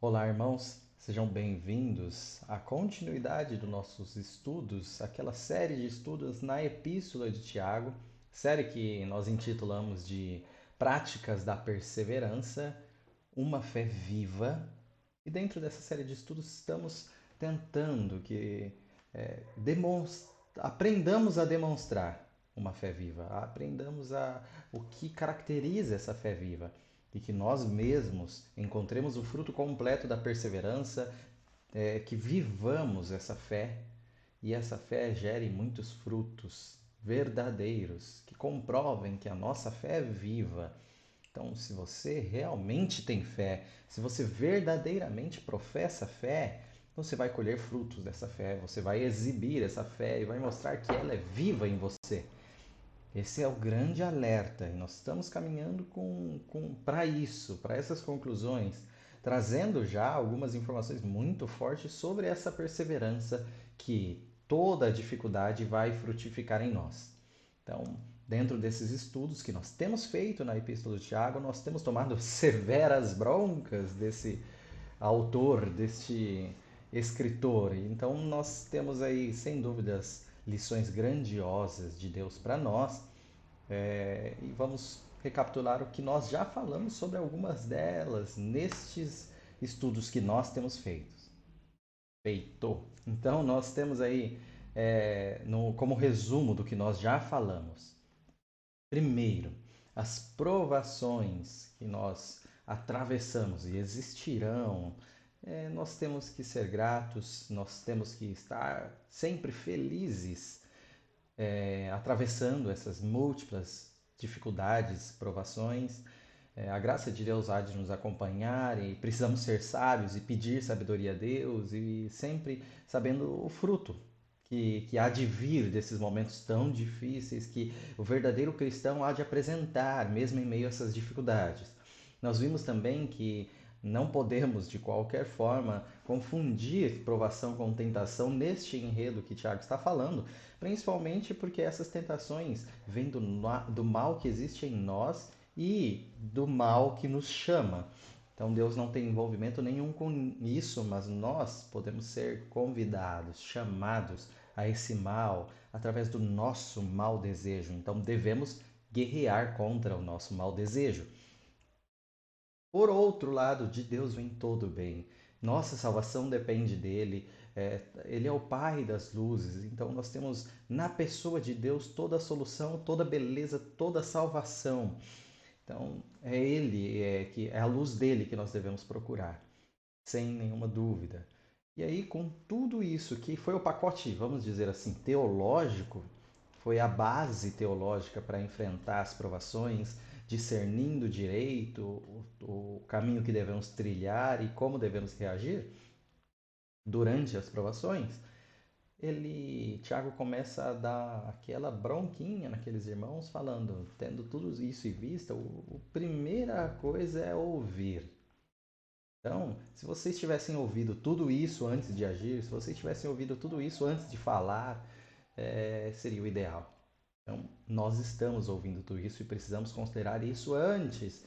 Olá, irmãos, sejam bem-vindos à continuidade dos nossos estudos, aquela série de estudos na Epístola de Tiago, série que nós intitulamos de Práticas da Perseverança, uma fé viva. E dentro dessa série de estudos estamos tentando que aprendamos a demonstrar uma fé viva, o que caracteriza essa fé viva e que nós mesmos encontremos o fruto completo da perseverança, que vivamos essa fé e essa fé gere muitos frutos verdadeiros que comprovem que a nossa fé é viva. Então, se você realmente tem fé, se você verdadeiramente professa fé, você vai colher frutos dessa fé, você vai exibir essa fé e vai mostrar que ela é viva em você. Esse é o grande alerta e nós estamos caminhando para isso, para essas conclusões, trazendo já algumas informações muito fortes sobre essa perseverança que toda dificuldade vai frutificar em nós. Então, dentro desses estudos que nós temos feito na Epístola de Tiago, nós temos tomado severas broncas desse autor, deste escritor. Então, nós temos aí, sem dúvidas, lições grandiosas de Deus para nós. E vamos recapitular o que nós já falamos sobre algumas delas nestes estudos que nós temos feito. Então, nós temos aí, como resumo do que nós já falamos. Primeiro, as provações que nós atravessamos e existirão, nós temos que ser gratos, nós temos que estar sempre felizes, atravessando essas múltiplas dificuldades, provações. A graça de Deus há de nos acompanhar e precisamos ser sábios e pedir sabedoria a Deus e sempre sabendo o fruto que há de vir desses momentos tão difíceis que o verdadeiro cristão há de apresentar, mesmo em meio a essas dificuldades. Nós vimos também que não podemos, de qualquer forma, confundir provação com tentação neste enredo que Tiago está falando, principalmente porque essas tentações vêm do mal que existe em nós e do mal que nos chama. Então Deus não tem envolvimento nenhum com isso, mas nós podemos ser convidados, chamados a esse mal através do nosso mau desejo. Então devemos guerrear contra o nosso mau desejo. Por outro lado, de Deus vem todo o bem. Nossa salvação depende dele. Ele é o Pai das luzes. Então nós temos na pessoa de Deus toda a solução, toda a beleza, toda a salvação. Então é Ele, que é a luz dele que nós devemos procurar, sem nenhuma dúvida. E aí, com tudo isso, que foi o pacote, vamos dizer assim, teológico, foi a base teológica para enfrentar as provações, discernindo direito o caminho que devemos trilhar e como devemos reagir durante as provações, Tiago começa a dar aquela bronquinha naqueles irmãos, falando, tendo tudo isso em vista, a primeira coisa é ouvir. Então, se vocês tivessem ouvido tudo isso antes de agir, se vocês tivessem ouvido tudo isso antes de falar, seria o ideal. Então, nós estamos ouvindo tudo isso e precisamos considerar isso antes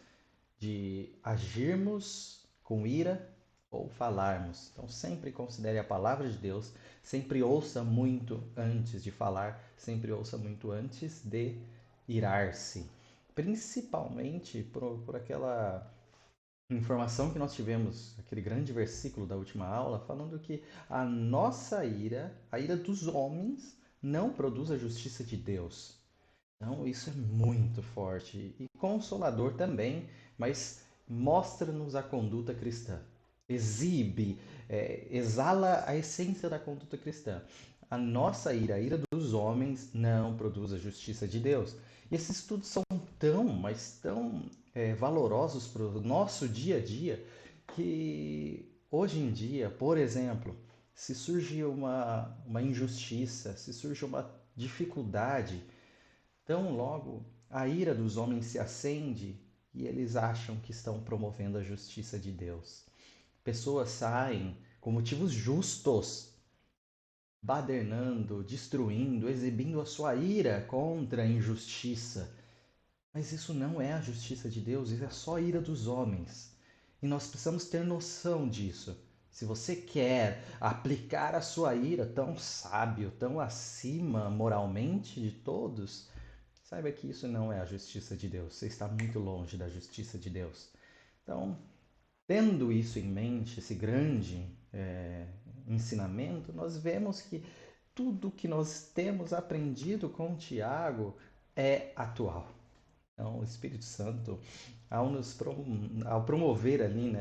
de agirmos com ira ou falarmos. Então, sempre considere a palavra de Deus, sempre ouça muito antes de falar, sempre ouça muito antes de irar-se. Principalmente por aquela informação que nós tivemos, aquele grande versículo da última aula, falando que a nossa ira, a ira dos homens, não produz a justiça de Deus. Então, isso é muito forte e consolador também, mas mostra-nos a conduta cristã. Exibe, exala a essência da conduta cristã. A nossa ira, a ira dos homens, não produz a justiça de Deus. E esses estudos são tão, mas tão valorosos para o nosso dia a dia, que hoje em dia, por exemplo, se surge uma injustiça, se surge uma dificuldade, tão logo a ira dos homens se acende e eles acham que estão promovendo a justiça de Deus. Pessoas saem com motivos justos, badernando, destruindo, exibindo a sua ira contra a injustiça. Mas isso não é a justiça de Deus, isso é só a ira dos homens. E nós precisamos ter noção disso. Se você quer aplicar a sua ira tão sábio, tão acima moralmente de todos, saiba que isso não é a justiça de Deus. Você está muito longe da justiça de Deus. Então, tendo isso em mente, esse grande ensinamento, nós vemos que tudo que nós temos aprendido com Tiago é atual. Então, o Espírito Santo, ao promover ali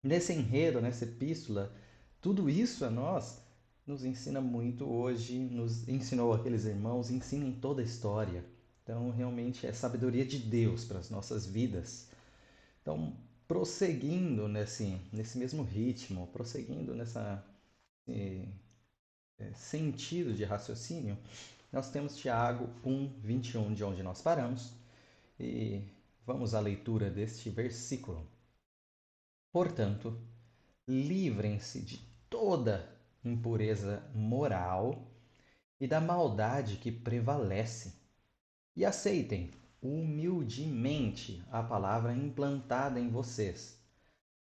nesse enredo, nessa epístola, tudo isso a nós nos ensina muito hoje, nos ensinou aqueles irmãos, ensina em toda a história. Então, realmente é sabedoria de Deus para as nossas vidas. Então, prosseguindo nesse mesmo ritmo, prosseguindo nessa sentido de raciocínio, nós temos Tiago 1:21, de onde nós paramos, e vamos à leitura deste versículo. Portanto, livrem-se de toda impureza moral e da maldade que prevalece, e aceitem humildemente a palavra implantada em vocês,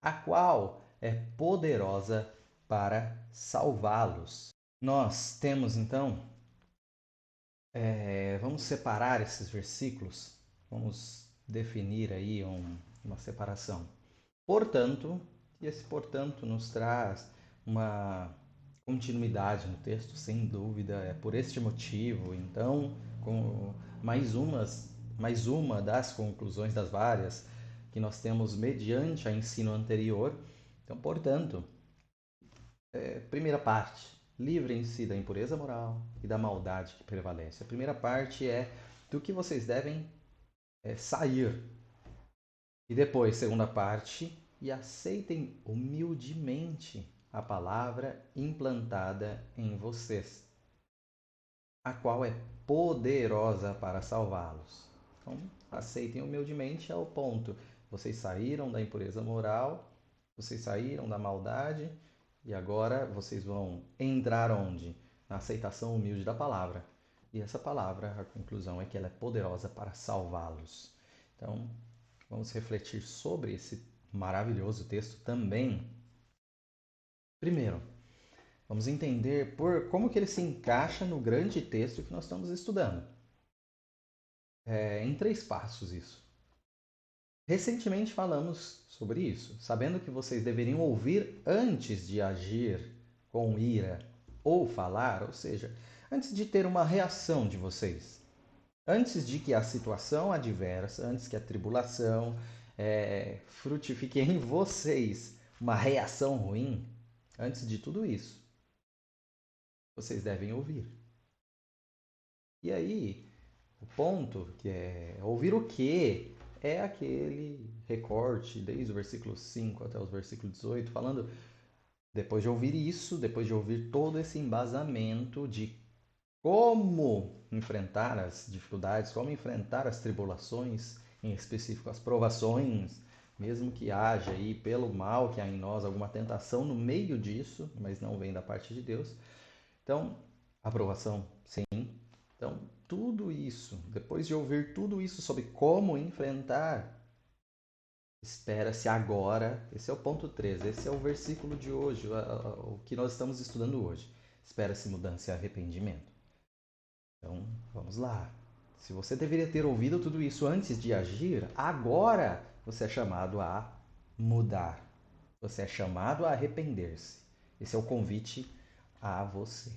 a qual é poderosa para salvá-los. Nós temos então, vamos separar esses versículos, vamos definir aí uma separação. Portanto, e esse portanto nos traz uma continuidade no texto, sem dúvida, é por este motivo. Então, com mais uma das conclusões das várias que nós temos mediante a ensino anterior. Então, portanto, primeira parte, livrem-se da impureza moral e da maldade que prevalece. A primeira parte é do que vocês devem sair. E depois, segunda parte, e aceitem humildemente a palavra implantada em vocês, a qual é poderosa para salvá-los. Então, aceitem humildemente é o ponto. Vocês saíram da impureza moral, vocês saíram da maldade, e agora vocês vão entrar onde? Na aceitação humilde da palavra. E essa palavra, a conclusão é que ela é poderosa para salvá-los. Então, vamos refletir sobre esse maravilhoso texto também. Primeiro, vamos entender como que ele se encaixa no grande texto que nós estamos estudando. Em 3 passos isso. Recentemente falamos sobre isso, sabendo que vocês deveriam ouvir antes de agir com ira ou falar, ou seja, antes de ter uma reação de vocês. Antes de que a situação adversa, antes que a tribulação frutifique em vocês uma reação ruim, antes de tudo isso, vocês devem ouvir. E aí, o ponto que é ouvir o quê? É aquele recorte desde o versículo 5 até o versículo 18, falando, depois de ouvir isso, depois de ouvir todo esse embasamento de como enfrentar as dificuldades, como enfrentar as tribulações, em específico as provações, mesmo que haja aí pelo mal que há em nós alguma tentação no meio disso, mas não vem da parte de Deus. Então, aprovação, sim. Então, tudo isso, depois de ouvir tudo isso sobre como enfrentar, espera-se agora, esse é o ponto 3, esse é o versículo de hoje, o que nós estamos estudando hoje. Espera-se mudança e arrependimento. Então, vamos lá. Se você deveria ter ouvido tudo isso antes de agir, agora você é chamado a mudar. Você é chamado a arrepender-se. Esse é o convite a você.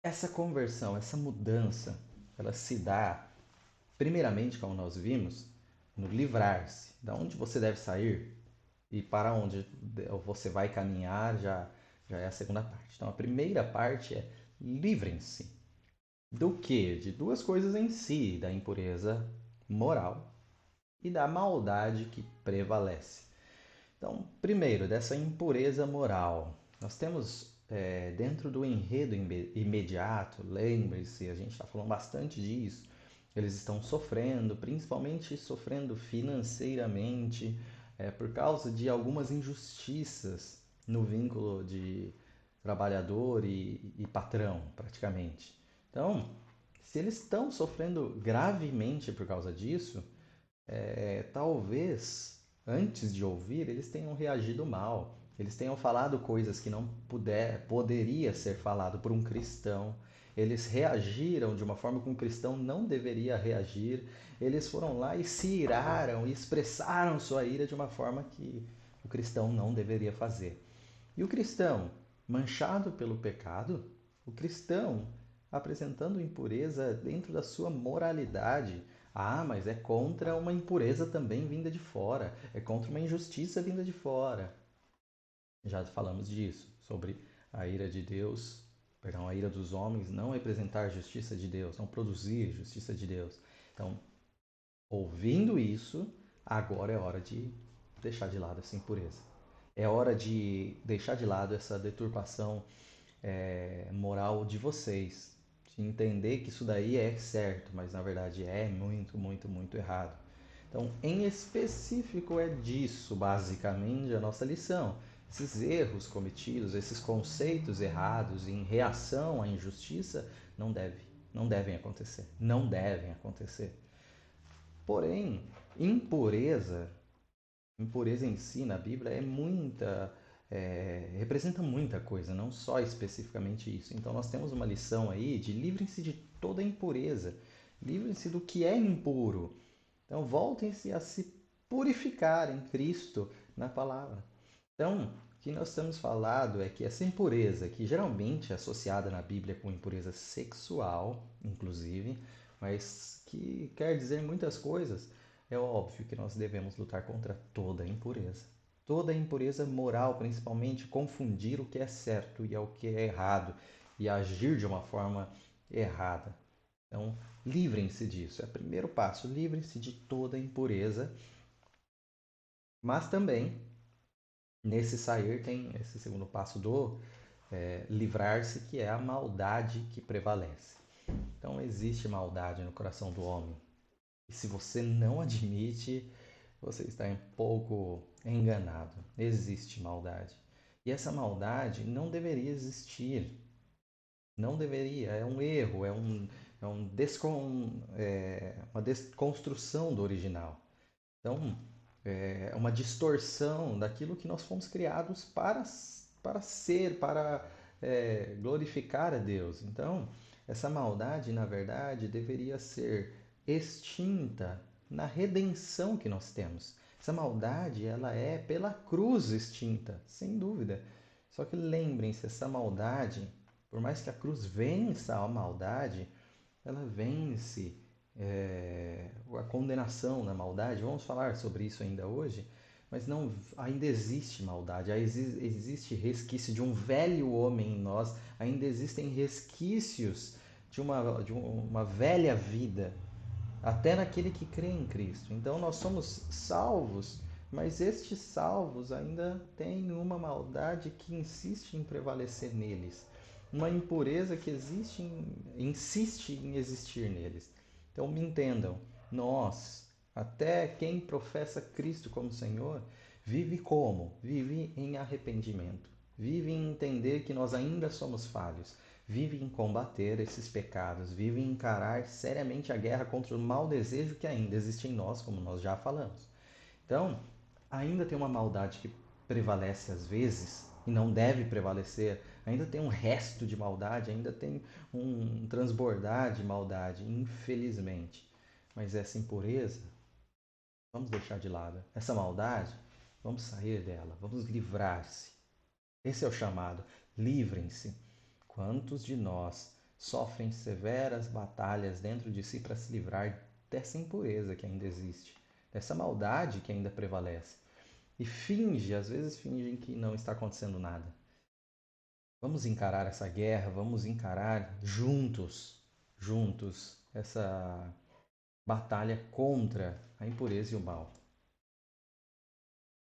Essa conversão, essa mudança, ela se dá, primeiramente, como nós vimos, no livrar-se. Da onde você deve sair e para onde você vai caminhar já é a segunda parte. Então, a primeira parte é livrem-se. Do quê? De 2 coisas em si, da impureza moral e da maldade que prevalece. Então, primeiro, dessa impureza moral. Nós temos dentro do enredo imediato, lembre-se, a gente está falando bastante disso, eles estão sofrendo, principalmente sofrendo financeiramente, por causa de algumas injustiças no vínculo de trabalhador e patrão, praticamente. Então, se eles estão sofrendo gravemente por causa disso, talvez antes de ouvir eles tenham reagido mal, eles tenham falado coisas que não poderia ser falado por um cristão. Eles reagiram de uma forma que um cristão não deveria reagir. Eles foram lá e se iraram e expressaram sua ira de uma forma que o cristão não deveria fazer. E o cristão, manchado pelo pecado, o cristão apresentando impureza dentro da sua moralidade. Ah, mas é contra uma impureza também vinda de fora, é contra uma injustiça vinda de fora. Já falamos disso, sobre a ira de Deus, perdão, a ira dos homens não representar a justiça de Deus, não produzir justiça de Deus. Então, ouvindo isso, agora é hora de deixar de lado essa impureza. É hora de deixar de lado essa deturpação moral de vocês, de entender que isso daí é certo, mas na verdade é muito, muito, muito errado. Então, em específico, é disso basicamente a nossa lição. Esses erros cometidos, esses conceitos errados em reação à injustiça, não devem acontecer. Não devem acontecer. Porém, impureza, impureza em si na Bíblia representa muita coisa, não só especificamente isso. Então nós temos uma lição aí de livrem-se de toda impureza, livrem-se do que é impuro. Então voltem-se a se purificar em Cristo, na palavra. Então, o que nós temos falado é que essa impureza, que geralmente é associada na Bíblia com impureza sexual, inclusive, mas que quer dizer muitas coisas, é óbvio que nós devemos lutar contra toda impureza. Toda impureza moral, principalmente confundir o que é certo e o que é errado e agir de uma forma errada. Então, livrem-se disso. É o primeiro passo. Livrem-se de toda impureza. Mas também, nesse sair, tem esse segundo passo do livrar-se, que é a maldade que prevalece. Então, existe maldade no coração do homem. E se você não admite, você está um pouco enganado. Existe maldade. E essa maldade não deveria existir. Não deveria. É um erro, uma desconstrução do original. Então, é uma distorção daquilo que nós fomos criados para ser, para glorificar a Deus. Então, essa maldade, na verdade, deveria ser extinta na redenção que nós temos. Essa maldade, ela é pela cruz extinta, sem dúvida. Só que lembrem-se, essa maldade, por mais que a cruz vença a maldade, ela vence a condenação na maldade. Vamos falar sobre isso ainda hoje, mas não, ainda existe maldade, ainda existe resquício de um velho homem em nós, ainda existem resquícios de uma velha vida, até naquele que crê em Cristo. Então nós somos salvos, mas estes salvos ainda têm uma maldade que insiste em prevalecer neles, uma impureza que insiste em existir neles. Então me entendam, nós, até quem professa Cristo como Senhor, vive como? Vive em arrependimento, vive em entender que nós ainda somos falhos, vive em combater esses pecados, vive em encarar seriamente a guerra contra o mau desejo que ainda existe em nós, como nós já falamos. Então, ainda tem uma maldade que prevalece às vezes e não deve prevalecer, ainda tem um resto de maldade, ainda tem um transbordar de maldade, infelizmente. Mas essa impureza, vamos deixar de lado. Essa maldade, vamos sair dela, vamos livrar-se. Esse é o chamado. Livrem-se. Quantos de nós sofrem severas batalhas dentro de si para se livrar dessa impureza que ainda existe, dessa maldade que ainda prevalece? E às vezes fingem que não está acontecendo nada. Vamos encarar essa guerra, vamos encarar juntos, essa batalha contra a impureza e o mal.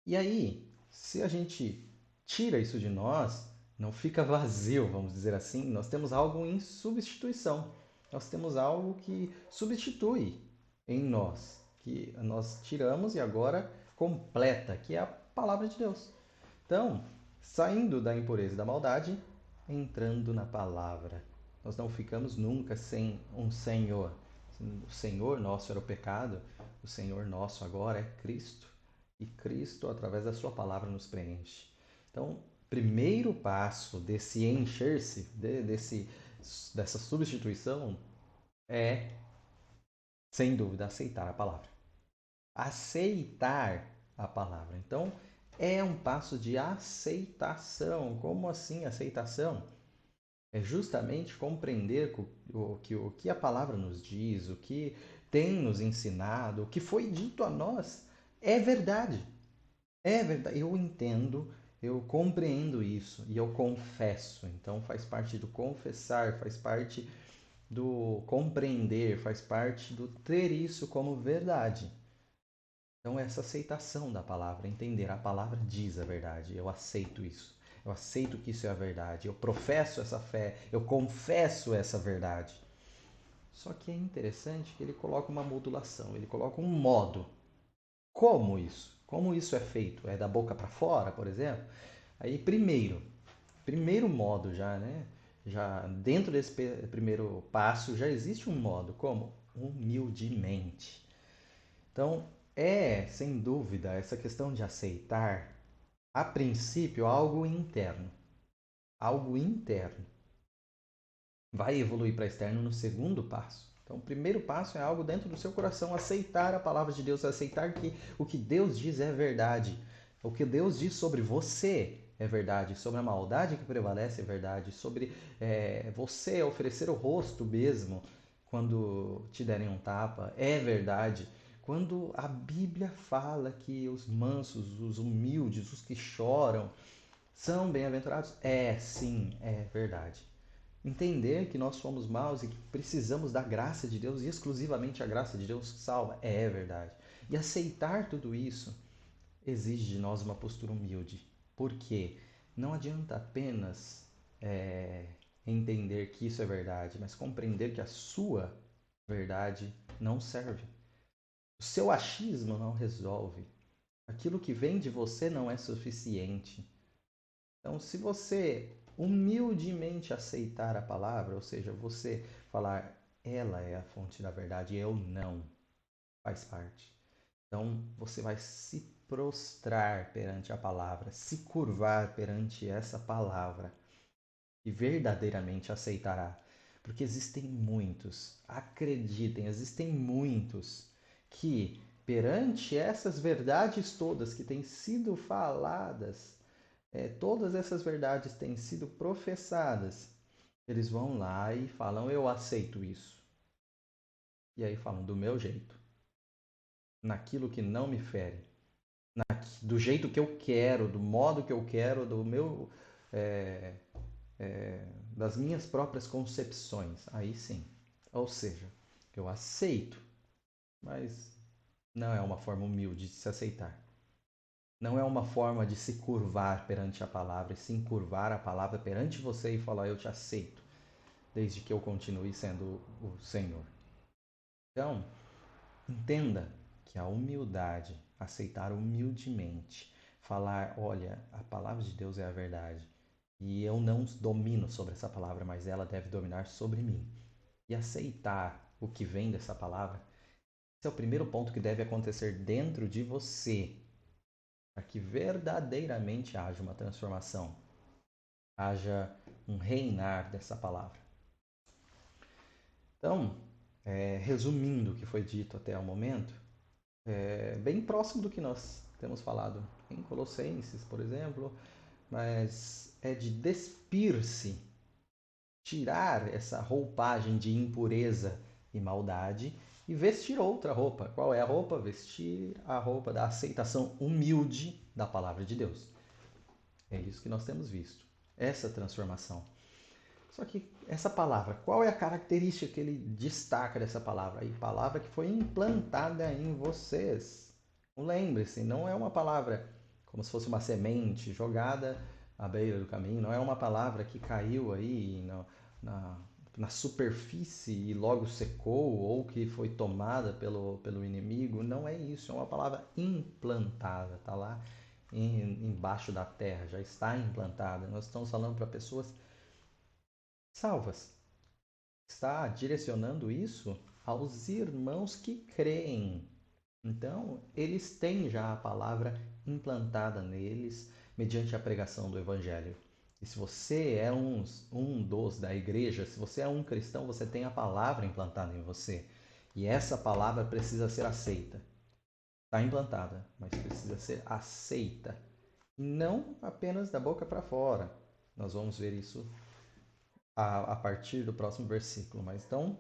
E aí, se a gente tira isso de nós, não fica vazio, vamos dizer assim, nós temos algo em substituição. Nós temos algo que substitui em nós, que nós tiramos e agora completa, que é a palavra de Deus. Então, saindo da impureza e da maldade, entrando na palavra. Nós não ficamos nunca sem um Senhor. O Senhor nosso era o pecado, O Senhor nosso agora é Cristo, e Cristo, através da sua palavra, nos preenche. Então, primeiro passo desse encher-se, dessa substituição, é, sem dúvida, aceitar a palavra. Aceitar a palavra. Então, é um passo de aceitação. Como assim aceitação? É justamente compreender o que a palavra nos diz, o que tem nos ensinado, o que foi dito a nós é verdade. É verdade. Eu entendo, eu compreendo isso e eu confesso. Então faz parte do confessar, faz parte do compreender, faz parte do ter isso como verdade. Então, essa aceitação da palavra, entender a palavra diz a verdade, eu aceito isso, eu aceito que isso é a verdade, eu professo essa fé, eu confesso essa verdade. Só que é interessante que ele coloca uma modulação, ele coloca um modo. Como isso? Como isso é feito? É da boca para fora, por exemplo? Aí, primeiro modo já, né? Já dentro desse primeiro passo já existe um modo, como? Humildemente. Então, sem dúvida, essa questão de aceitar, a princípio, algo interno. Algo interno. Vai evoluir para externo no segundo passo. Então, o primeiro passo é algo dentro do seu coração, aceitar a palavra de Deus, aceitar que o que Deus diz é verdade. O que Deus diz sobre você é verdade, sobre a maldade que prevalece é verdade, sobre você oferecer o rosto mesmo quando te derem um tapa é verdade. Quando a Bíblia fala que os mansos, os humildes, os que choram, são bem-aventurados, sim, é verdade. Entender que nós somos maus e que precisamos da graça de Deus e exclusivamente a graça de Deus salva, é verdade. E aceitar tudo isso exige de nós uma postura humilde. Por quê? Não adianta apenas é, entender que isso é verdade, mas compreender que a sua verdade não serve. O seu achismo não resolve. Aquilo que vem de você não é suficiente. Então, se você humildemente aceitar a palavra, ou seja, você falar, ela é a fonte da verdade, eu não, faz parte. Então, você vai se prostrar perante a palavra, se curvar perante essa palavra e verdadeiramente aceitará. Porque existem muitos, acreditem, existem muitos que, perante essas verdades todas que têm sido faladas, todas essas verdades têm sido professadas, eles vão lá e falam: eu aceito isso. E aí falam: do meu jeito, naquilo que não me fere, do jeito que eu quero, do modo que eu quero, do meu. É, das minhas próprias concepções. Aí sim. Ou seja, eu aceito, mas não é uma forma humilde de se aceitar. Não é uma forma de se curvar perante a palavra, e sim curvar a palavra perante você e falar: eu te aceito, desde que eu continue sendo o Senhor. Então, entenda que a humildade, aceitar humildemente, falar: olha, a palavra de Deus é a verdade, e eu não domino sobre essa palavra, mas ela deve dominar sobre mim. E aceitar o que vem dessa palavra, esse é o primeiro ponto que deve acontecer dentro de você, para que verdadeiramente haja uma transformação, haja um reinar dessa palavra. Então, resumindo o que foi dito até o momento, bem próximo do que nós temos falado em Colossenses, por exemplo, mas é de despir-se, tirar essa roupagem de impureza e maldade e vestir outra roupa. Qual é a roupa? Vestir a roupa da aceitação humilde da palavra de Deus. É isso que nós temos visto, essa transformação. Só que essa palavra, qual é a característica que ele destaca dessa palavra? A palavra que foi implantada em vocês. Lembre-se, não é uma palavra como se fosse uma semente jogada à beira do caminho, não é uma palavra que caiu aí na, na superfície e logo secou ou que foi tomada pelo inimigo. Não é isso, é uma palavra implantada, está lá embaixo da terra, já está implantada. Nós estamos falando para pessoas salvas. Está direcionando isso aos irmãos que creem. Então, eles têm já a palavra implantada neles mediante a pregação do Evangelho. E se você é um dos da igreja, se você é um cristão, você tem a palavra implantada em você. E essa palavra precisa ser aceita. Está implantada, mas precisa ser aceita. E não apenas da boca para fora. Nós vamos ver isso a partir do próximo versículo. Mas então,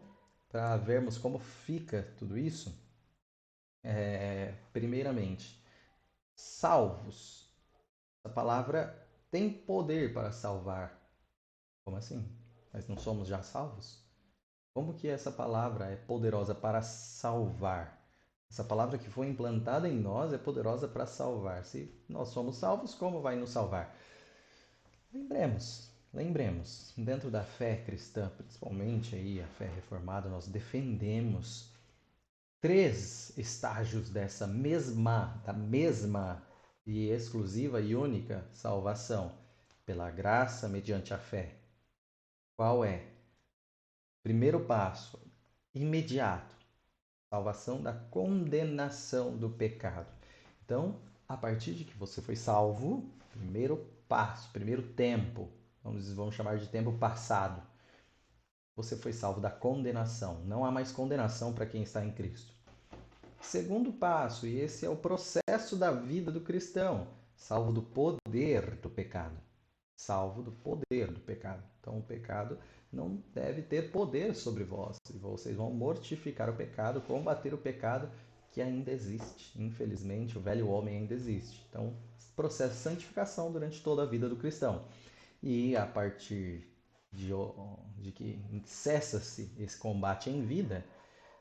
para vermos como fica tudo isso, primeiramente, salvos. A palavra tem poder para salvar. Como assim? Mas não somos já salvos? Como que essa palavra é poderosa para salvar? Essa palavra que foi implantada em nós é poderosa para salvar. Se nós somos salvos, como vai nos salvar? Lembremos, dentro da fé cristã, principalmente aí a fé reformada, nós defendemos três estágios da mesma e exclusiva e única salvação, pela graça mediante a fé. Qual é? Primeiro passo, imediato, salvação da condenação do pecado. Então, a partir de que você foi salvo, primeiro passo, primeiro tempo, vamos chamar de tempo passado, você foi salvo da condenação. Não há mais condenação para quem está em Cristo. Segundo passo, e esse é o processo da vida do cristão, salvo do poder do pecado. Salvo do poder do pecado. Então, o pecado não deve ter poder sobre vós. E vocês vão mortificar o pecado, combater o pecado que ainda existe. Infelizmente, o velho homem ainda existe. Então, processo de santificação durante toda a vida do cristão. E a partir de que cessa-se esse combate em vida,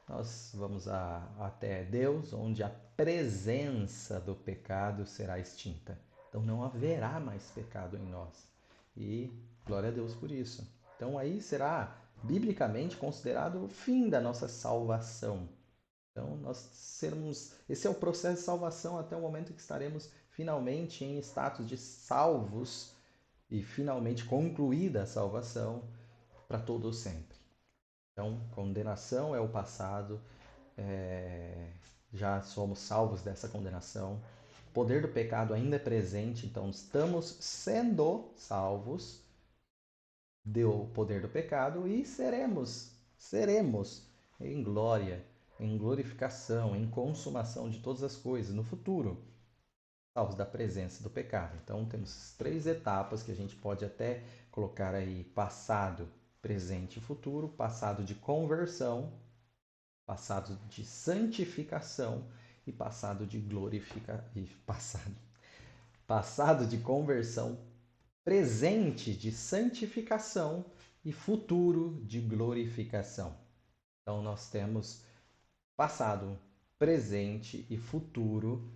nós vamos até Deus, onde a presença do pecado será extinta. Então não haverá mais pecado em nós. E glória a Deus por isso. Então aí será biblicamente considerado o fim da nossa salvação. Então nós sermos, esse é o processo de salvação até o momento que estaremos finalmente em status de salvos e finalmente concluída a salvação para todo sempre. Então, condenação é o passado, já somos salvos dessa condenação. O poder do pecado ainda é presente, então estamos sendo salvos do poder do pecado e seremos em glória, em glorificação, em consumação de todas as coisas no futuro, salvos da presença do pecado. Então temos três etapas que a gente pode até colocar aí: passado, presente e futuro, passado de conversão, passado de santificação e passado de passado de conversão, presente de santificação e futuro de glorificação. Então nós temos passado, presente e futuro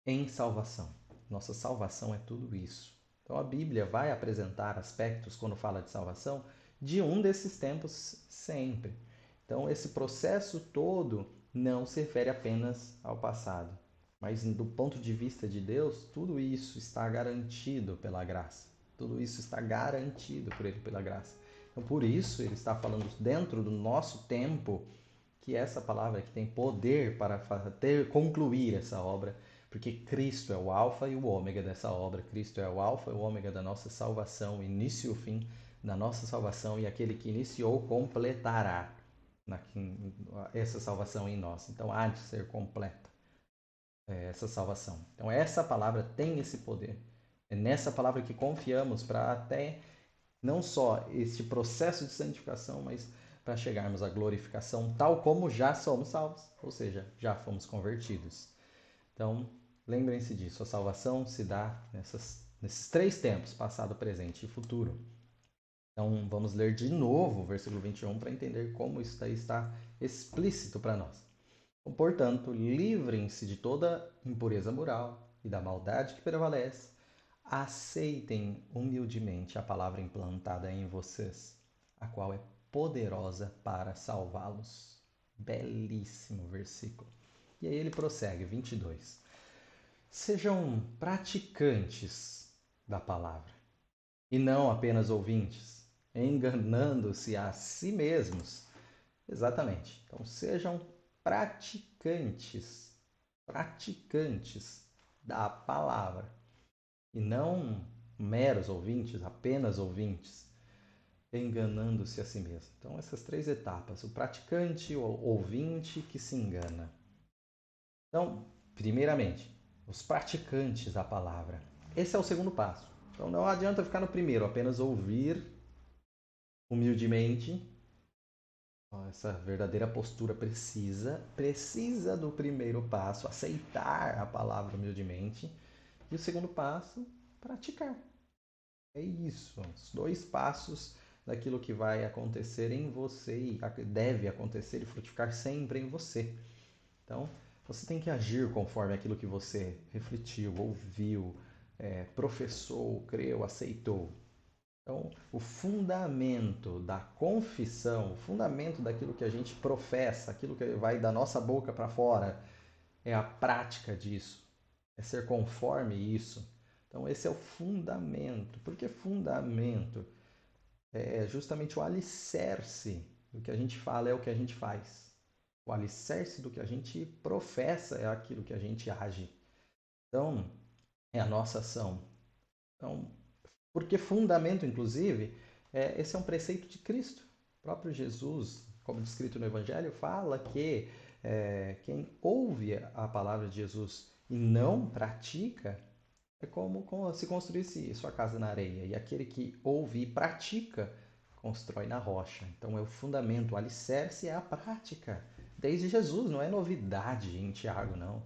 em salvação. Nossa salvação é tudo isso. Então a Bíblia vai apresentar aspectos, quando fala de salvação, de um desses tempos sempre. Então esse processo todo não se refere apenas ao passado, mas do ponto de vista de Deus, tudo isso está garantido pela graça. Tudo isso está garantido por Ele pela graça. Então por isso ele está falando dentro do nosso tempo que essa palavra que tem poder para concluir essa obra, porque Cristo é o alfa e o ômega dessa obra. Cristo é o alfa e o ômega da nossa salvação, início e o fim da nossa salvação, e aquele que iniciou completará essa salvação em nós. Então há de ser completa essa salvação. Então essa palavra tem esse poder. É nessa palavra que confiamos para até não só este processo de santificação, mas para chegarmos à glorificação, tal como já somos salvos, ou seja, já fomos convertidos. Então, lembrem-se disso, a salvação se dá nesses três tempos, passado, presente e futuro. Então, vamos ler de novo o versículo 21 para entender como isso aí está explícito para nós. Portanto, livrem-se de toda impureza moral e da maldade que prevalece. Aceitem humildemente a palavra implantada em vocês, a qual é poderosa para salvá-los. Belíssimo versículo. E aí ele prossegue, 22. Sejam praticantes da palavra, e não apenas ouvintes, enganando-se a si mesmos. Exatamente. Então, sejam praticantes praticantes da palavra e não meros ouvintes, apenas ouvintes, enganando-se a si mesmo. Então, essas três etapas: o praticante, o ouvinte que se engana. Então, primeiramente, os praticantes da palavra. Esse é o segundo passo. Então, não adianta ficar no primeiro, apenas ouvir humildemente. Essa verdadeira postura precisa do primeiro passo, aceitar a palavra humildemente. E o segundo passo, praticar. É isso, os dois passos daquilo que vai acontecer em você e deve acontecer e frutificar sempre em você. Então, você tem que agir conforme aquilo que você refletiu, ouviu, professou, creu, aceitou. Então, o fundamento da confissão, o fundamento daquilo que a gente professa, aquilo que vai da nossa boca para fora, é a prática disso, é ser conforme isso. Então, esse é o fundamento. Por que fundamento? É justamente o alicerce do que a gente fala, é o que a gente faz. O alicerce do que a gente professa é aquilo que a gente age. Então, é a nossa ação. Então, porque fundamento, inclusive, esse é um preceito de Cristo. O próprio Jesus, como descrito no Evangelho, fala que quem ouve a palavra de Jesus e não pratica é como se construísse sua casa na areia. E aquele que ouve e pratica, constrói na rocha. Então é o fundamento, o alicerce é a prática. Desde Jesus, não é novidade em Tiago, não.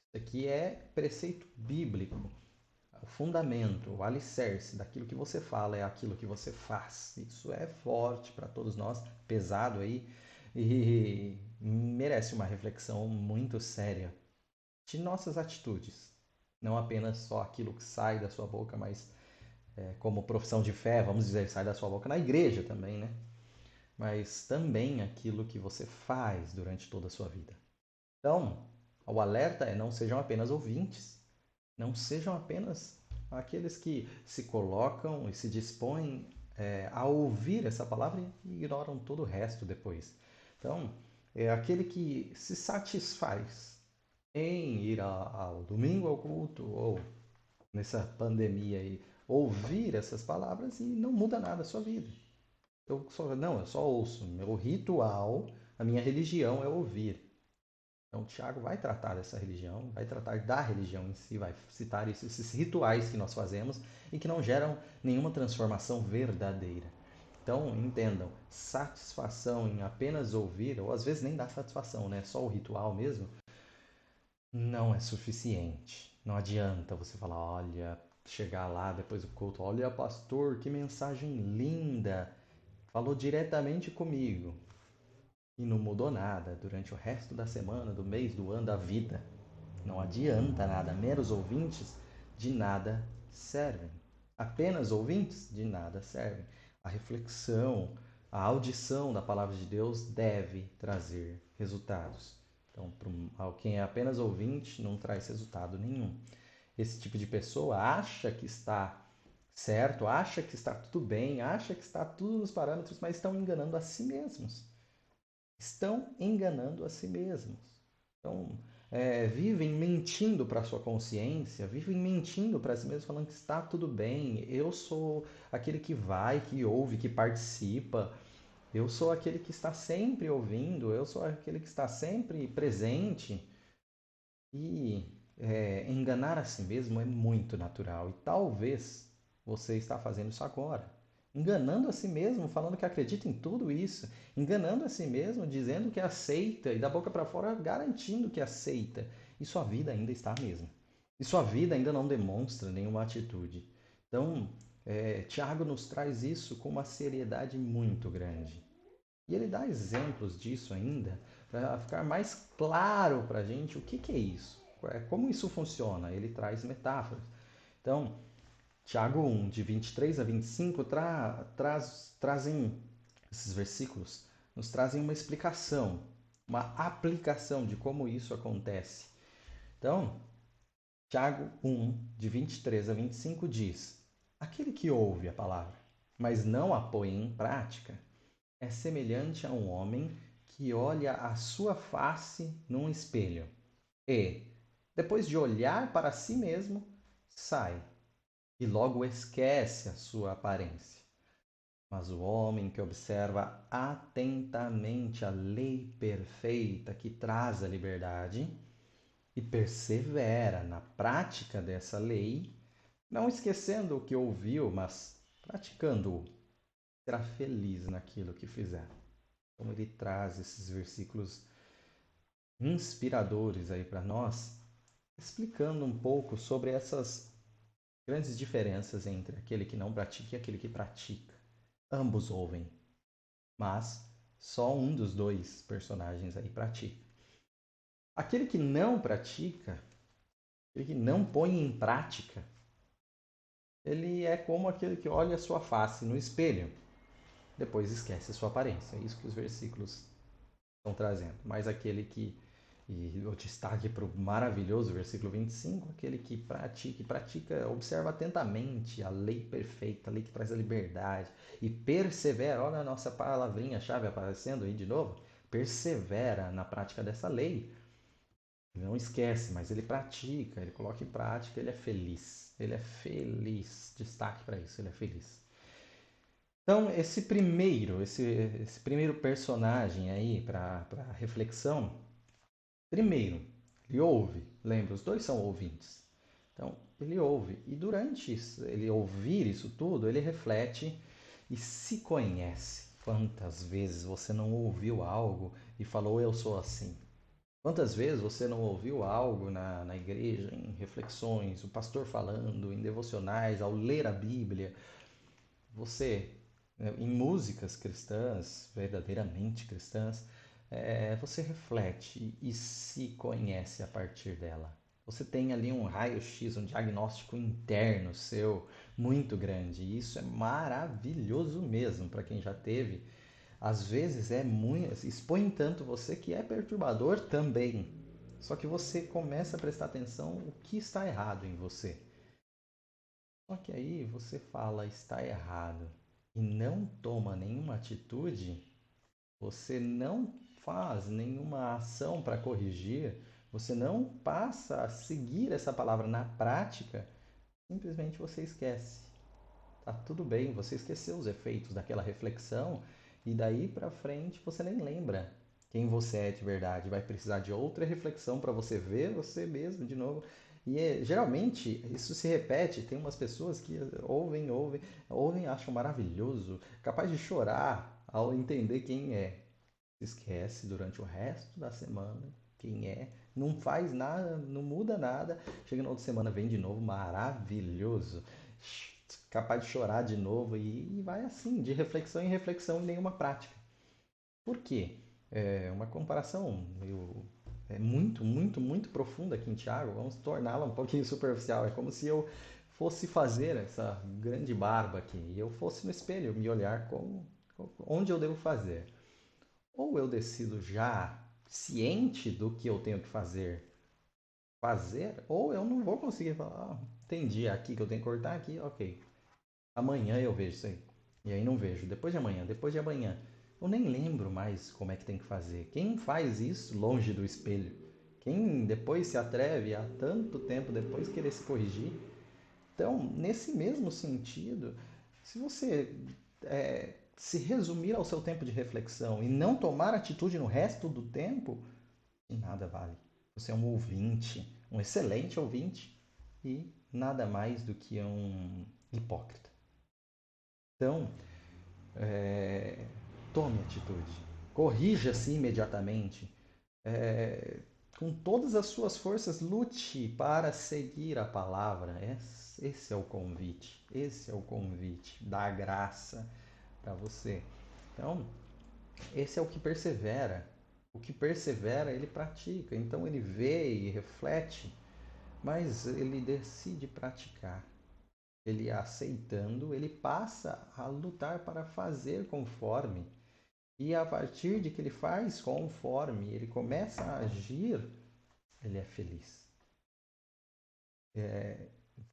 Isso aqui é preceito bíblico. O fundamento, o alicerce daquilo que você fala é aquilo que você faz. Isso é forte para todos nós, pesado aí, e merece uma reflexão muito séria de nossas atitudes. Não apenas só aquilo que sai da sua boca, mas como profissão de fé, vamos dizer, sai da sua boca na igreja também, né? Mas também aquilo que você faz durante toda a sua vida. Então, o alerta é: não sejam apenas ouvintes, não sejam apenas aqueles que se colocam e se dispõem a ouvir essa palavra e ignoram todo o resto depois. Então, é aquele que se satisfaz em ir ao domingo ao culto ou nessa pandemia aí, ouvir essas palavras e não muda nada a sua vida. Eu só ouço. Meu ritual, a minha religião é ouvir. Então, o Tiago vai tratar dessa religião, vai tratar da religião em si, vai citar esses rituais que nós fazemos e que não geram nenhuma transformação verdadeira. Então, entendam, satisfação em apenas ouvir, ou às vezes nem dá satisfação, né? Só o ritual mesmo, não é suficiente. Não adianta você falar: olha, chegar lá depois do culto, olha, pastor, que mensagem linda, falou diretamente comigo. E não mudou nada durante o resto da semana, do mês, do ano, da vida. Não adianta nada. Meros ouvintes de nada servem. Apenas ouvintes de nada servem. A reflexão, a audição da palavra de Deus deve trazer resultados. Então, quem é apenas ouvinte não traz resultado nenhum. Esse tipo de pessoa acha que está certo, acha que está tudo bem, acha que está tudo nos parâmetros, mas estão enganando a si mesmos. Estão enganando a si mesmos. Então, vivem mentindo para a sua consciência, vivem mentindo para si mesmos, falando que está tudo bem, eu sou aquele que vai, que ouve, que participa, eu sou aquele que está sempre ouvindo, eu sou aquele que está sempre presente. E enganar a si mesmo é muito natural. E talvez você está fazendo isso agora. Enganando a si mesmo, falando que acredita em tudo isso. Enganando a si mesmo, dizendo que aceita. E da boca para fora, garantindo que aceita. E sua vida ainda está a mesma. E sua vida ainda não demonstra nenhuma atitude. Então, Tiago nos traz isso com uma seriedade muito grande. E ele dá exemplos disso ainda, para ficar mais claro para a gente o que é isso, como isso funciona. Ele traz metáforas. Então, Tiago 1, de 23 a 25, trazem esses versículos, nos trazem uma explicação, uma aplicação de como isso acontece. Então, Tiago 1, de 23 a 25 diz: aquele que ouve a palavra, mas não a põe em prática, é semelhante a um homem que olha a sua face num espelho. e, depois de olhar para si mesmo, sai e logo esquece a sua aparência. Mas o homem que observa atentamente a lei perfeita que traz a liberdade e persevera na prática dessa lei, não esquecendo o que ouviu, mas praticando-o, será feliz naquilo que fizer. Como ele traz esses versículos inspiradores aí para nós, explicando um pouco sobre essas grandes diferenças entre aquele que não pratica e aquele que pratica. Ambos ouvem, mas só um dos dois personagens aí pratica. Aquele que não pratica, aquele que não põe em prática, ele é como aquele que olha a sua face no espelho, depois esquece a sua aparência. É isso que os versículos estão trazendo. Mas aquele que, e o destaque para o maravilhoso versículo 25, aquele que pratica, observa atentamente a lei perfeita, a lei que traz a liberdade, e persevera, olha a nossa palavrinha-chave aparecendo aí de novo, persevera na prática dessa lei. Não esquece, mas ele pratica, ele coloca em prática, ele é feliz. Ele é feliz. Destaque para isso, ele é feliz. Então, esse primeiro personagem aí para reflexão, primeiro, ele ouve, lembra, os dois são ouvintes. Então, ele ouve e durante ele ouvir isso tudo, ele reflete e se conhece. Quantas vezes você não ouviu algo e falou, eu sou assim? Quantas vezes você não ouviu algo na igreja, em reflexões, o pastor falando, em devocionais, ao ler a Bíblia, você, em músicas cristãs, verdadeiramente cristãs, você reflete e se conhece a partir dela. Você tem ali um raio-x, um diagnóstico interno seu muito grande. E isso é maravilhoso mesmo para quem já teve. Às vezes é muito, expõe tanto você que é perturbador também. Só que você começa a prestar atenção o que está errado em você. Só que aí você fala está errado e não toma nenhuma atitude, você não faz nenhuma ação para corrigir, você não passa a seguir essa palavra na prática, simplesmente você esquece. Tá tudo bem, você esqueceu os efeitos daquela reflexão e daí para frente você nem lembra quem você é de verdade. Vai precisar de outra reflexão para você ver você mesmo de novo. E geralmente isso se repete. Tem umas pessoas que ouvem, acham maravilhoso, capaz de chorar ao entender quem é. Se esquece durante o resto da semana quem é, não faz nada, não muda nada. Chega na outra semana, vem de novo, maravilhoso, capaz de chorar de novo e vai assim, de reflexão em reflexão e nenhuma prática. Por quê? É uma comparação meio, muito profunda aqui em Tiago. Vamos torná-la um pouquinho superficial. É como se eu fosse fazer essa grande barba aqui e eu fosse no espelho me olhar como onde eu devo fazer. Ou eu decido já ciente do que eu tenho que fazer, ou eu não vou conseguir falar, entendi, é aqui que eu tenho que cortar aqui, ok. Amanhã eu vejo isso aí. E aí não vejo. Depois de amanhã. Eu nem lembro mais como é que tem que fazer. Quem faz isso longe do espelho? Quem depois se atreve a tanto tempo depois querer se corrigir? Então, nesse mesmo sentido, se você se resumir ao seu tempo de reflexão e não tomar atitude no resto do tempo, de nada vale. Você é um ouvinte, um excelente ouvinte e nada mais do que um hipócrita. Então, tome atitude. Corrija-se imediatamente. É, com todas as suas forças, lute para seguir a palavra. Esse é o convite. Esse é o convite da graça para você. Então, esse é o que persevera. O que persevera, ele pratica. Então, ele vê e reflete, mas ele decide praticar. Ele aceitando, ele passa a lutar para fazer conforme. E a partir de que ele faz conforme, ele começa a agir, ele é feliz.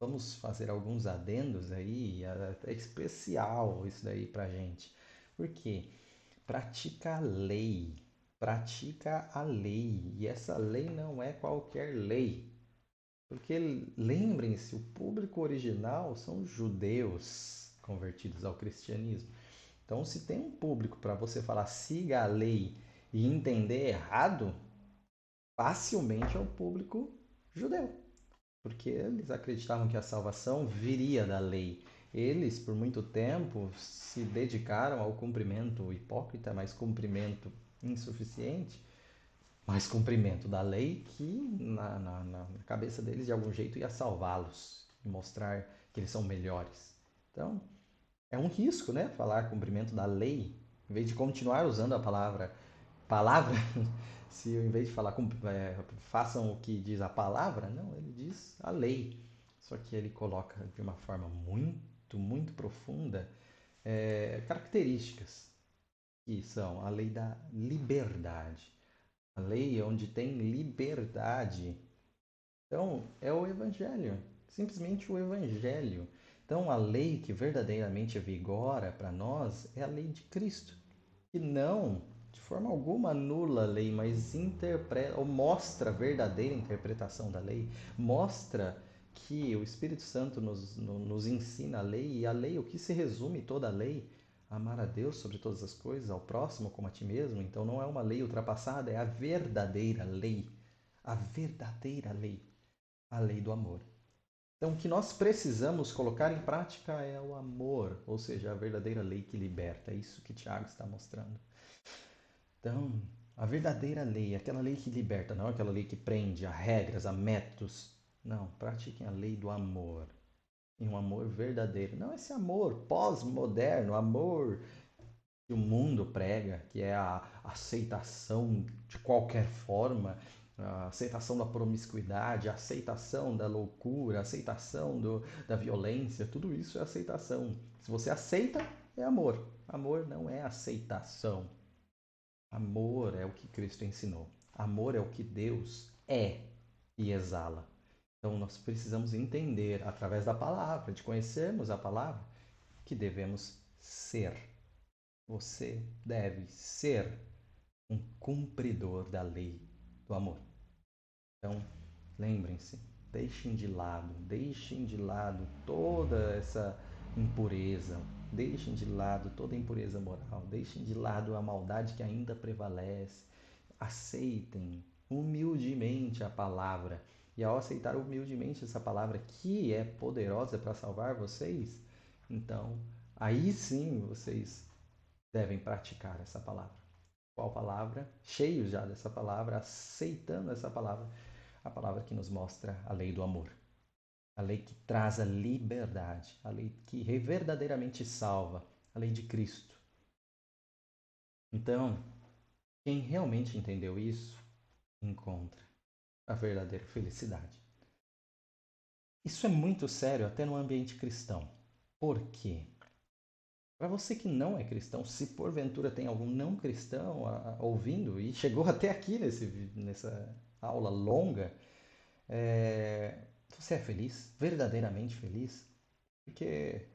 Vamos fazer alguns adendos aí, é especial isso daí pra gente. Por quê? Pratica a lei. pratica a lei. E essa lei não é qualquer lei. Porque lembrem-se, o público original são os judeus convertidos ao cristianismo. Então, se tem um público para você falar siga a lei e entender errado, facilmente é o público judeu. Porque eles acreditavam que a salvação viria da lei. Eles, por muito tempo, se dedicaram ao cumprimento hipócrita, mas cumprimento insuficiente, mais cumprimento da lei que na cabeça deles de algum jeito ia salvá-los e mostrar que eles são melhores. Então, é um risco, né? Falar cumprimento da lei, em vez de continuar usando a palavra, se em vez de falar façam o que diz a palavra, não, ele diz a lei. Só que ele coloca de uma forma muito profunda características que são a lei da liberdade. A lei onde tem liberdade. Então, é o Evangelho, simplesmente o Evangelho. Então, a lei que verdadeiramente vigora para nós é a lei de Cristo, que não, de forma alguma, anula a lei, mas interpreta ou mostra a verdadeira interpretação da lei, mostra que o Espírito Santo nos ensina a lei, e a lei, o que se resume toda a lei? Amar a Deus sobre todas as coisas, ao próximo como a ti mesmo. Então não é uma lei ultrapassada, é a verdadeira lei. A verdadeira lei. A lei do amor. Então o que nós precisamos colocar em prática é o amor, ou seja, a verdadeira lei que liberta. É isso que Tiago está mostrando. Então, a verdadeira lei, aquela lei que liberta, não aquela lei que prende a regras, a métodos. Não, pratiquem a lei do amor. E um amor verdadeiro. Não esse amor pós-moderno, amor que o mundo prega, que é a aceitação de qualquer forma, a aceitação da promiscuidade, a aceitação da loucura, a aceitação da violência, tudo isso é aceitação. Se você aceita, é amor. Amor não é aceitação. Amor é o que Cristo ensinou. Amor é o que Deus é e exala. Então nós precisamos entender, através da palavra, de conhecermos a palavra, que devemos ser. Você deve ser um cumpridor da lei do amor. Então, lembrem-se, deixem de lado toda essa impureza, deixem de lado toda a impureza moral, deixem de lado a maldade que ainda prevalece, aceitem humildemente a palavra. E ao aceitar humildemente essa palavra que é poderosa para salvar vocês, então aí sim vocês devem praticar essa palavra. Qual palavra? Cheios já dessa palavra, aceitando essa palavra, a palavra que nos mostra a lei do amor, a lei que traz a liberdade, a lei que verdadeiramente salva, a lei de Cristo. Então, quem realmente entendeu isso, encontra a verdadeira felicidade. Isso é muito sério até no ambiente cristão. Por quê? Para você que não é cristão, se porventura tem algum não cristão ouvindo e chegou até aqui nessa aula longa, você é feliz? Verdadeiramente feliz? Porque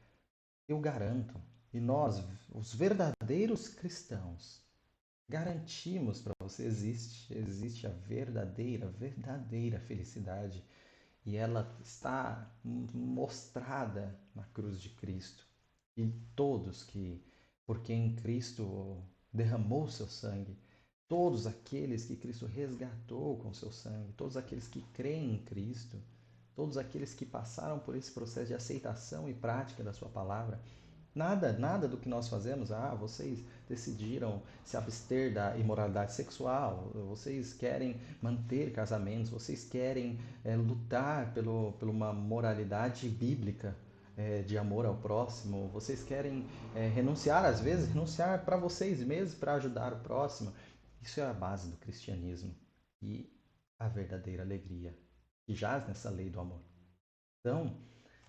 eu garanto, e nós, os verdadeiros cristãos, garantimos para você, existe a verdadeira felicidade. E ela está mostrada na cruz de Cristo. E todos que, por quem Cristo derramou seu sangue, todos aqueles que Cristo resgatou com seu sangue, todos aqueles que creem em Cristo, todos aqueles que passaram por esse processo de aceitação e prática da sua palavra, nada do que nós fazemos, vocês decidiram se abster da imoralidade sexual, vocês querem manter casamentos, vocês querem lutar por uma moralidade bíblica de amor ao próximo, vocês querem renunciar, às vezes, renunciar para vocês mesmos para ajudar o próximo. Isso é a base do cristianismo e a verdadeira alegria que jaz nessa lei do amor. Então,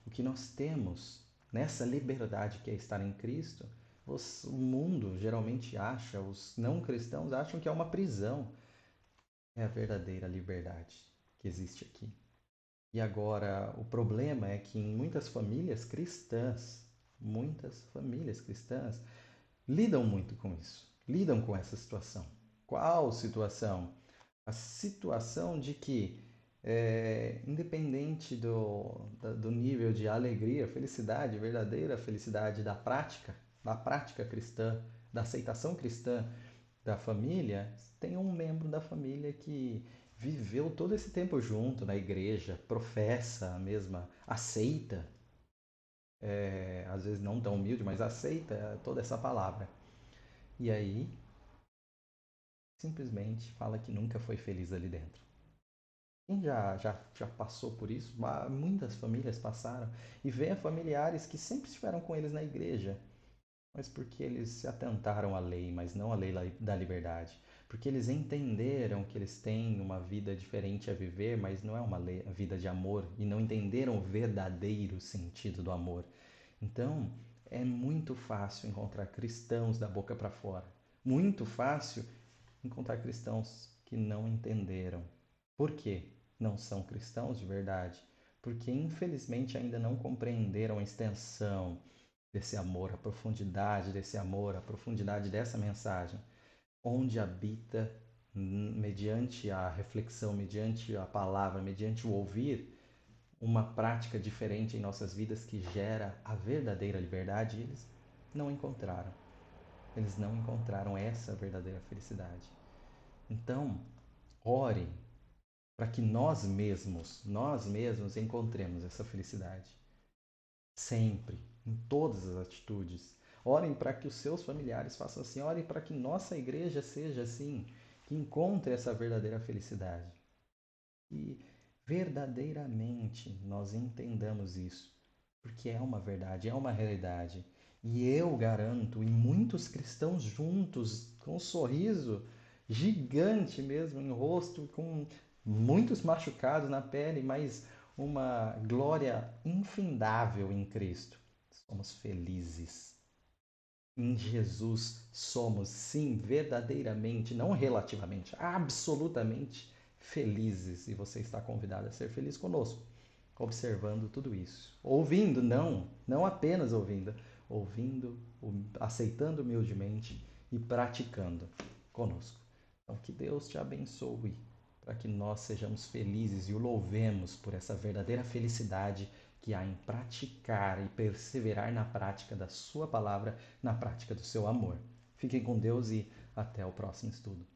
o que nós temos nessa liberdade que é estar em Cristo, o mundo geralmente acha, os não cristãos acham que é uma prisão. É a verdadeira liberdade que existe aqui. E agora, o problema é que em muitas famílias cristãs lidam muito com isso, lidam com essa situação. Qual situação? A situação de que, independente do nível de alegria, felicidade, verdadeira felicidade da prática cristã, da aceitação cristã da família, tem um membro da família que viveu todo esse tempo junto na igreja, professa a mesma, aceita, às vezes não tão humilde, mas aceita toda essa palavra. E aí, simplesmente fala que nunca foi feliz ali dentro. Quem já passou por isso? Muitas famílias passaram. E vê familiares que sempre estiveram com eles na igreja, mas porque eles se atentaram à lei, mas não à lei da liberdade. Porque eles entenderam que eles têm uma vida diferente a viver, mas não é uma vida de amor, e não entenderam o verdadeiro sentido do amor. Então, é muito fácil encontrar cristãos da boca para fora. Muito fácil encontrar cristãos que não entenderam. Por quê? Não são cristãos de verdade? Porque infelizmente ainda não compreenderam a extensão desse amor, a profundidade desse amor, a profundidade dessa mensagem, onde habita, mediante a reflexão, mediante a palavra, mediante o ouvir, uma prática diferente em nossas vidas que gera a verdadeira liberdade, e eles não encontraram. Eles não encontraram essa verdadeira felicidade. Então, ore para que nós mesmos encontremos essa felicidade. Sempre, em todas as atitudes. Orem para que os seus familiares façam assim. Orem para que nossa igreja seja assim, que encontre essa verdadeira felicidade. E verdadeiramente nós entendamos isso, porque é uma verdade, é uma realidade. E eu garanto, e muitos cristãos juntos, com um sorriso gigante mesmo em rosto, com muitos machucados na pele, mas uma glória infindável em Cristo. Somos felizes. Em Jesus somos, sim, verdadeiramente, não relativamente, absolutamente felizes. E você está convidado a ser feliz conosco, observando tudo isso. Ouvindo, não apenas ouvindo, ouvindo, aceitando humildemente e praticando conosco. Então, que Deus te abençoe, para que nós sejamos felizes e o louvemos por essa verdadeira felicidade que há em praticar e perseverar na prática da sua palavra, na prática do seu amor. Fiquem com Deus e até o próximo estudo.